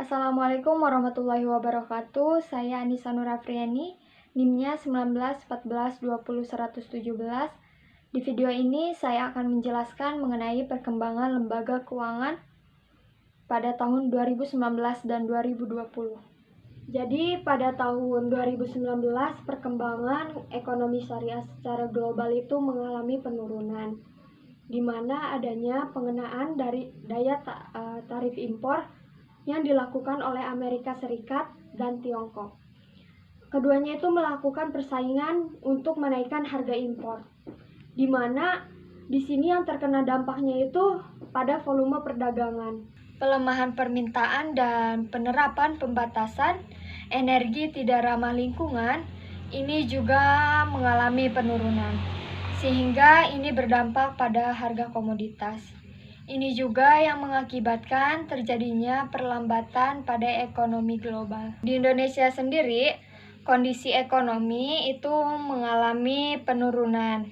Assalamualaikum warahmatullahi wabarakatuh. Saya Anissa Nurafriani, NIM-nya 19 14 20 117. Di video ini saya akan menjelaskan mengenai perkembangan lembaga keuangan pada tahun 2019 dan 2020. Jadi pada tahun 2019 perkembangan ekonomi syariah secara global itu mengalami penurunan, di mana adanya pengenaan dari daya tarif impor yang dilakukan oleh Amerika Serikat dan Tiongkok. Keduanya itu melakukan persaingan untuk menaikkan harga impor, di mana di sini yang terkena dampaknya itu pada volume perdagangan. Pelemahan permintaan dan penerapan pembatasan energi tidak ramah lingkungan ini juga mengalami penurunan, sehingga ini berdampak pada harga komoditas. Ini juga yang mengakibatkan terjadinya perlambatan pada ekonomi global. Di Indonesia sendiri, kondisi ekonomi itu mengalami penurunan.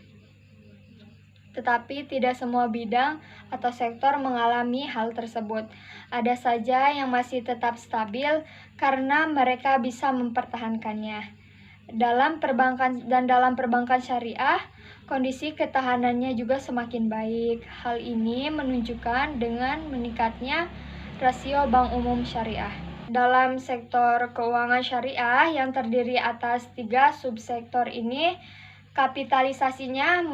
Tetapi tidak semua bidang atau sektor mengalami hal tersebut. Ada saja yang masih tetap stabil karena mereka bisa mempertahankannya. Dalam perbankan syariah, kondisi ketahanannya juga semakin baik. Hal ini menunjukkan dengan meningkatnya rasio bank umum syariah. Dalam sektor keuangan syariah yang terdiri atas 3 subsektor ini, kapitalisasinya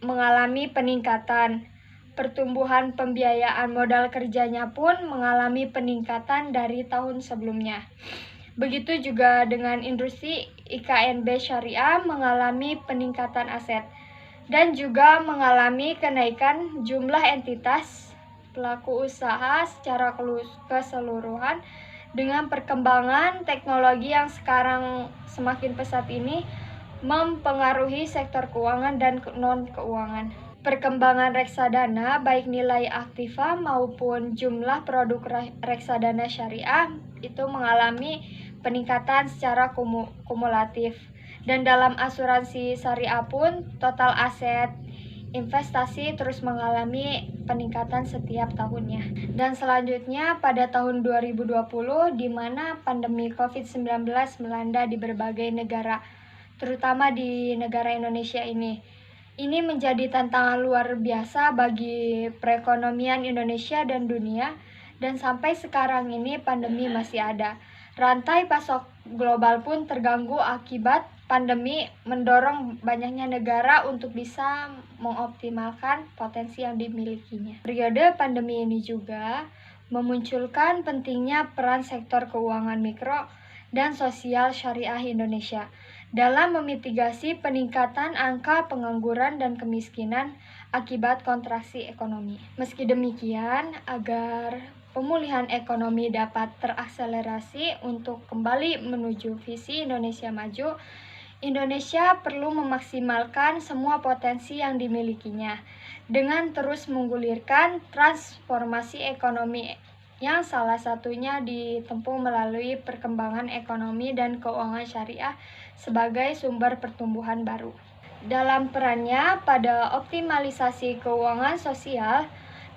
mengalami peningkatan. Pertumbuhan pembiayaan modal kerjanya pun mengalami peningkatan dari tahun sebelumnya. Begitu juga dengan industri IKNB syariah mengalami peningkatan aset dan juga mengalami kenaikan jumlah entitas pelaku usaha secara keseluruhan. Dengan perkembangan teknologi yang sekarang semakin pesat ini mempengaruhi sektor keuangan dan non-keuangan. Perkembangan reksadana baik nilai aktiva maupun jumlah produk reksadana syariah itu mengalami peningkatan secara kumulatif. Dan dalam asuransi syariah pun total aset investasi terus mengalami peningkatan setiap tahunnya. Dan selanjutnya pada tahun 2020 di mana pandemi COVID-19 melanda di berbagai negara, terutama di negara Indonesia ini. Ini menjadi tantangan luar biasa bagi perekonomian Indonesia dan dunia, dan sampai sekarang ini pandemi masih ada. Rantai pasok global pun terganggu akibat pandemi, mendorong banyaknya negara untuk bisa mengoptimalkan potensi yang dimilikinya. Periode pandemi ini juga memunculkan pentingnya peran sektor keuangan mikro dan sosial syariah Indonesia dalam memitigasi peningkatan angka pengangguran dan kemiskinan akibat kontraksi ekonomi. Meski demikian, agar pemulihan ekonomi dapat terakselerasi untuk kembali menuju visi Indonesia Maju, Indonesia perlu memaksimalkan semua potensi yang dimilikinya dengan terus menggulirkan transformasi ekonomi yang salah satunya ditempuh melalui perkembangan ekonomi dan keuangan syariah sebagai sumber pertumbuhan baru. Dalam perannya pada optimalisasi keuangan sosial,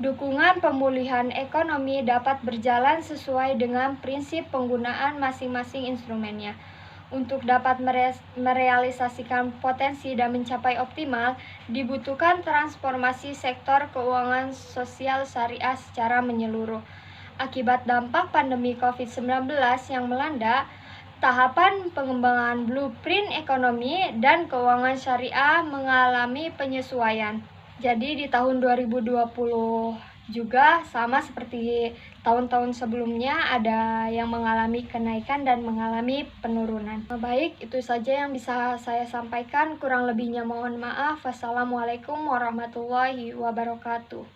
dukungan pemulihan ekonomi dapat berjalan sesuai dengan prinsip penggunaan masing-masing instrumennya. Untuk dapat merealisasikan potensi dan mencapai optimal, dibutuhkan transformasi sektor keuangan sosial syariah secara menyeluruh. Akibat dampak pandemi COVID-19 yang melanda, tahapan pengembangan blueprint ekonomi dan keuangan syariah mengalami penyesuaian. Jadi di tahun 2020 juga sama seperti tahun-tahun sebelumnya ada yang mengalami kenaikan dan mengalami penurunan. Baik, itu saja yang bisa saya sampaikan. Kurang lebihnya mohon maaf. Wassalamualaikum warahmatullahi wabarakatuh.